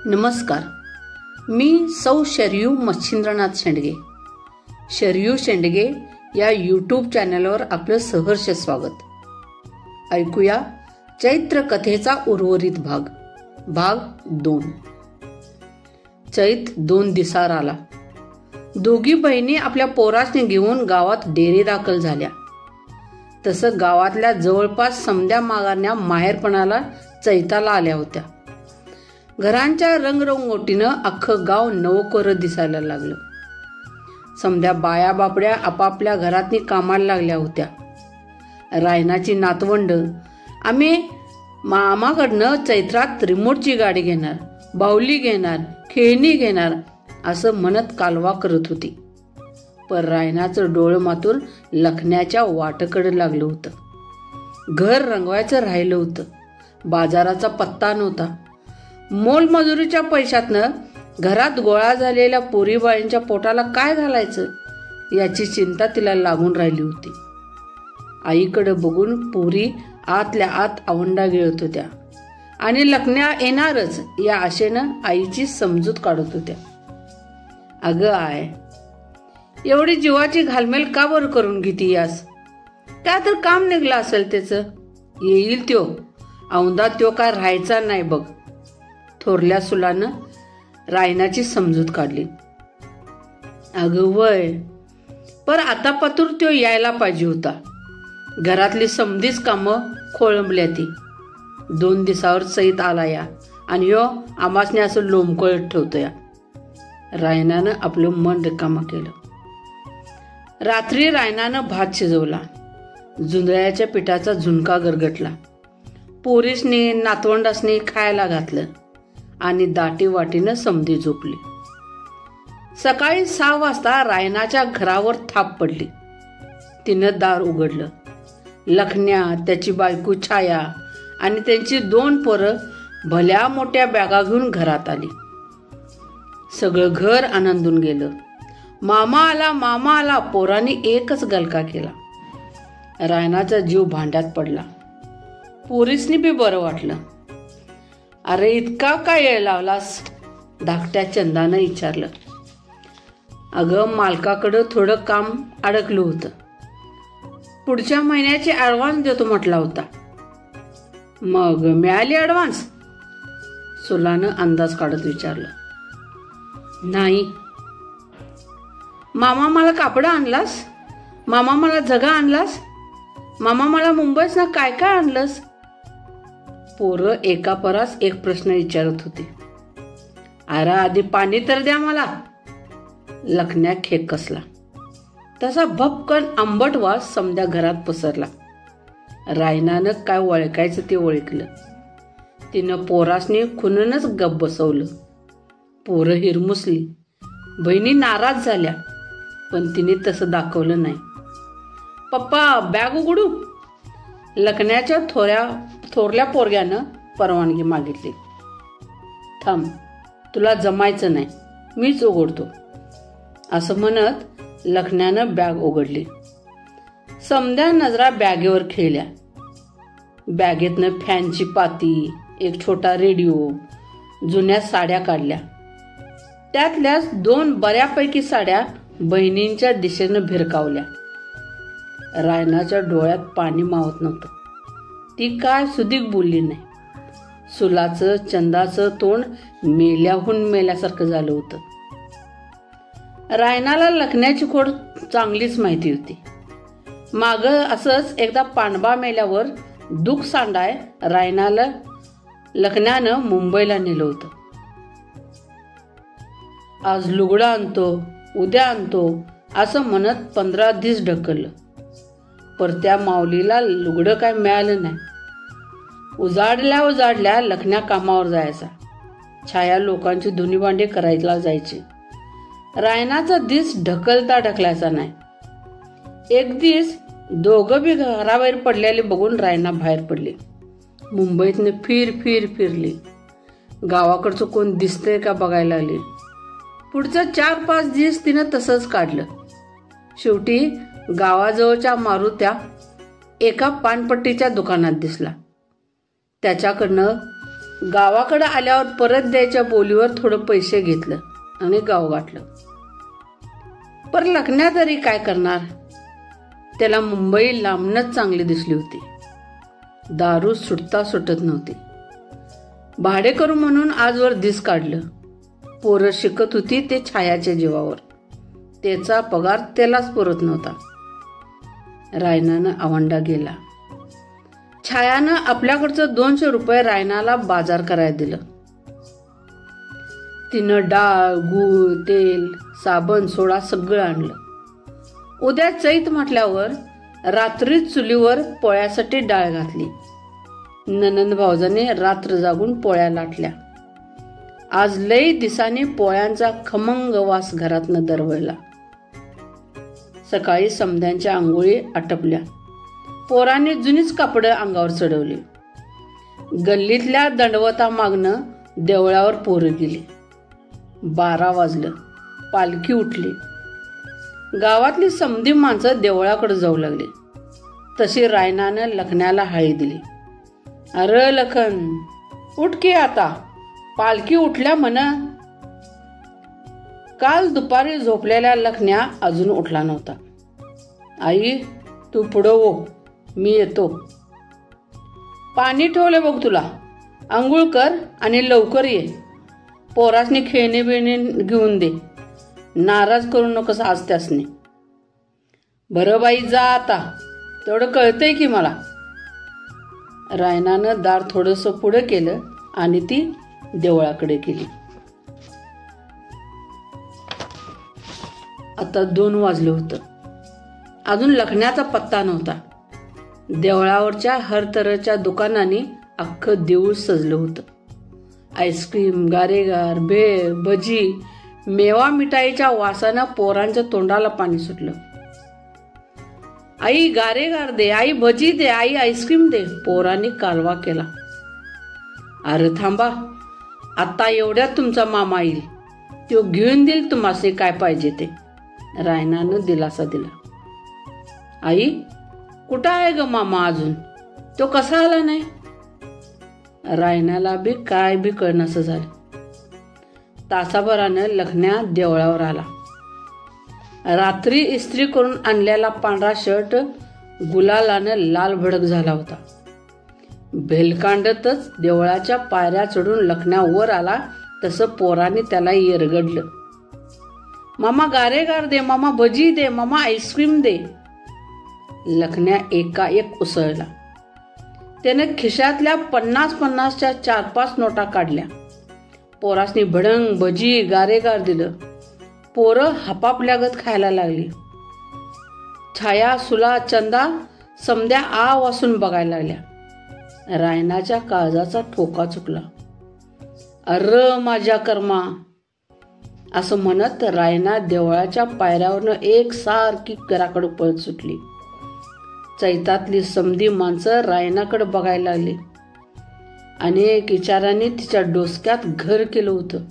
नमस्कार, मी सौ शरयू मच्छिंद्रनाथ शेंडगे. शरयू शेंडगे या यूट्यूब चॅनलवर आपलं सहर्ष स्वागत. ऐकूया चैत्र कथेचा उर्वरित भाग 2. चैत 2 दिसार आला. दोघी बहिणी आपल्या पोरासने घेऊन गावात डेरे दाखल झाल्या. तसं गावातल्या जवळपास समध्या माघारण्या माहेरपणाला चैताला आल्या होत्या. घरांच्या रंगरंगोटीनं अख्खं गाव नवकोरं दिसायला लागलं. समध्या बाया बापड्या आपापल्या घरातनी कामाला लागल्या होत्या. रायनाची नातवंड आम्ही मामाकडनं चैत्रात रिमोटची गाडी घेणार, बाहुली घेणार, खेळणी घेणार असं म्हणत कालवा करत होती. पण रायनाचं डोळं मात्र लखण्याच्या वाटकडे लागलं होतं. घर रंगवायचं राहिलं होतं. बाजाराचा पत्ता नव्हता. मोलमजुरीच्या पैशातनं घरात गोळा झालेल्या पोरीबाळींच्या पोटाला काय घालायचं याची चिंता तिला लागून राहिली होती. आईकडे बघून पोरी आतल्या आत आवंडा गिळत होत्या आणि लखण्या येणारच या आशेनं आईची समजूत काढत होत्या. अगं आय, एवढी जीवाची घालमेल का बरं करून घेती यास? काय तर काम निघलं असेल त्याचं. येईल त्यो औंदा, त्यो काय राहायचा नाही बघ. थोरल्या सुलानं रायनाची समजूत काढली. अगं वय, पर आता पतूर त्यो यायला पाहिजे होता. घरातली समधीच कामं खोळंबल्या ती. 2 दिवसावर चैत आला या आणि ह्यो आमासने असं लोंबकळत ठेवतो या. रायनानं आपलं मन रिकामं केलं. रात्री रायनानं भात शिजवला. जुंधळ्याच्या पिठाचा झुणका गरगटला. पोरीसनी नातवंडासनी खायला घातलं आणि दाटी वाटीनं समधी झोपली. सकाळी 6 वाजता रायनाच्या घरावर थाप पडली. तिनं दार उघडलं. लखण्या, त्याची बायको छाया आणि त्यांची 2 पोरं भल्या मोठ्या बॅगा घेऊन घरात आली. सगळं घर आनंदून गेलं. मामा आला, मामा आला पोरांनी एकच गलका केला. रायनाचा जीव भांड्यात पडला. पोरीसनी बी बरं वाटलं. अरे इतका काय येळ लावलास? धाकट्या चंदानं विचारलं. अगं मालकाकडं थोडं काम अडकलं होतं. पुढच्या महिन्याची ॲडव्हान्स देतो म्हटला होता. मग मिळाली ॲडव्हान्स? सुलानं अंदाज काढत विचारलं. नाही. मामा मला कापडं आणलास? मामा मला झगा आणलास? मामा मला मुंबईस ना काय काय आणलंस? पोरं एका परास एक प्रश्न विचारत होते. अरे आधी पाणी तर द्या मला. लखण्या खेक कसला. तसा भपकन आंबट वास समध्या घरात पसरला. रायनानं काय ओळखायचं ते ओळखलं. तिनं पोरासनी खुनूनच गप बसवलं. पोरं हिरमुसली. बहिणी नाराज झाल्या, पण तिने तसं दाखवलं नाही. पप्पा बॅग उघडू? लखण्याच्या थोरल्या पोरग्यानं परवानगी मागितली. थांब, तुला जमायचं नाही, मीच उघडतो असं म्हणत लखण्यानं बॅग उघडली. समध्या नजरा बॅगेवर खेळल्या. बॅगेतनं फॅनची पाती, एक छोटा रेडिओ, जुन्या साड्या काढल्या. त्यातल्याच 2 बऱ्यापैकी साड्या बहिणींच्या दिशेनं भिरकावल्या. रायनाच्या डोळ्यात पाणी मावत नव्हतं. ती काय सुधीक बोलली नाही. सुलाचं चंदाचं तोंड मेल्याहून मेल्यासारखं झालं होतं. रायनाला लखण्याची खोड चांगलीच माहिती होती. माग असंच एकदा पांडबा मेल्यावर दुःख सांडाय रायनाला लखण्यानं मुंबईला नेलं होतं. आज लुगडं आणतो, उद्या आणतो असं म्हणत 15 दिवस ढकललं. पर त्या माऊलीला लुगडं काय मिळालं नाही. उजाडल्या लखण्या कामावर जायचा. छाया लोकांची धुनी भांडी करायला जायची. रायनाचा दिस ढकलायचा नाही. एक दिवस दोघं बी घराबाहेर पडलेले बघून रायना बाहेर पडली. मुंबईतनं फिरली. गावाकडचं कोण दिसतंय का बघायला आली. पुढचं 4-5 दिवस तिनं तसंच काढलं. शेवटी गावाजवळच्या मारुत्या एका पानपट्टीच्या दुकानात दिसला. त्याच्याकडनं गावाकडे आल्यावर परत द्यायच्या बोलीवर थोडं पैसे घेतलं आणि गाव गाठलं. पर लखन्या तरी काय करणार, त्याला मुंबई लांबनच चांगली दिसली होती. दारू सुटता सुटत नव्हती. भाडेकरू म्हणून आजवर दिस काढलं. पोरं शिकत होती ते छायाच्या जीवावर. त्याचा पगार त्यालाच पुरत नव्हता. रायनानं आवंडा गेला. छायानं आपल्याकडचं 200 रुपये रायनाला बाजार करायला दिलं. तिनं डाळ, गूळ, तेल, साबण, सोडा सगळं आणलं. उद्या चैत म्हटल्यावर रात्रीच चुलीवर पोळ्यासाठी डाळ घातली. ननंद भाऊजाने रात्र जागून पोळ्या लाटल्या. आज लई दिसाने पोळ्यांचा खमंग वास घरातनं दरवळला. सकाळी समध्यांच्या आंघोळी आटपल्या. पोरांनी जुनीच कापडं अंगावर चढवली. गल्लीतल्या दंडवता मागणं देवळावर पोरं गेली. 12 वाजलं. पालखी उठली. गावातली समधी माणसं देवळाकडे जाऊ लागली. तशी रायनानं लखन्याला हाळी दिली. अरे लखन, उठ की आता, पालखी उठल्या म्हण. काल दुपारी झोपलेल्या लखन्या अजून उठला नव्हता. आई, तू पुढं हो, मी येतो. पाणी ठेवले बघ तुला. आंघोळ कर आणि लवकर ये. पोरासनी खेळणे बिळणे घेऊन दे. नाराज करू नकोस आज त्यासनी. बरं बाई, जा आता, तेवढं कळतंय की मला. रायनानं दार थोडंसं पुढं केलं आणि ती देवळाकडे गेली. आता 2 वाजलं होतं. अजून लखन्याचा पत्ता नव्हता. देवळावरच्या हरतऱ्हेच्या दुकानांनी अख्खं देऊळ सजलं होतं. आईस्क्रीम, गारेगार, भेळ, भजी, मेवा मिठाईच्या वासानं पोरांच्या तोंडाला पाणी सुटलं. आई गारेगार दे, आई भजी दे, आई आईस्क्रीम दे, पोरांनी कालवा केला. अरे थांबा, आता एवढ्यात तुमचा मामा येईल. तो घेऊन देईल तुम्हाला काय पाहिजे ते. रायनानं दिलासा दिला. आई, कुठं आहे ग मामा अजून? तो कसा आला नाही? रायनाला बी काय बी कळणंसं झालं. तासाभरानं लखन्या देवळावर आला. रात्री इस्त्री करून आणलेला पांढरा शर्ट गुलालानं लाल भडक झाला होता. भेलकांडतच देवळाच्या पायऱ्या चढून लखन्या वर आला तसं पोरांनी त्याला येरगडलं. मामा गारेगार दे, मामा भजी दे, मामा आईस्क्रीम दे. लखन्या एकाएक उसळला. त्याने खिशातल्या 50-50च्या 4-5 नोटा काढल्या. पोरासनी भडंग, भजी, गारेगार दिलं. पोरं हपापल्यागत खायला लागली. छाया, सुला, चंदा समध्या आ वासून बघायला लागल्या. रायनाच्या काळजाचा ठोका चुकला. अरे माझ्या कर्मा, असं म्हणत रायना देवळाच्या पायऱ्यावरनं एकसारखी घराकडे पळत सुटली. चैतातली समधी माणसं रायनाकडे बघायला लागली. अनेक विचारांनी तिच्या डोसक्यात घर केलं होतं.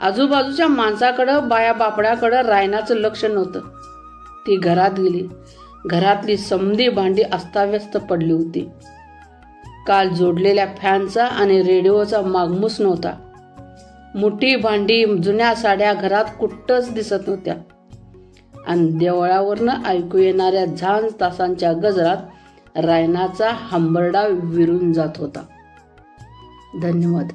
आजूबाजूच्या माणसाकडं, बाया बापड्याकडं रायनाचं लक्ष नव्हतं. ती घरात गेली. घरातली समधी भांडी अस्ताव्यस्त पडली होती. काल जोडलेल्या फॅनचा आणि रेडिओचा मागमूस नव्हता. मोठी भांडी, जुन्या साड्या घरात कुठंच दिसत नव्हत्या. आणि देवळावरनं ऐकू येणाऱ्या झांज तासांच्या गजरात रायनाचा हंबरडा विरून जात होता. धन्यवाद.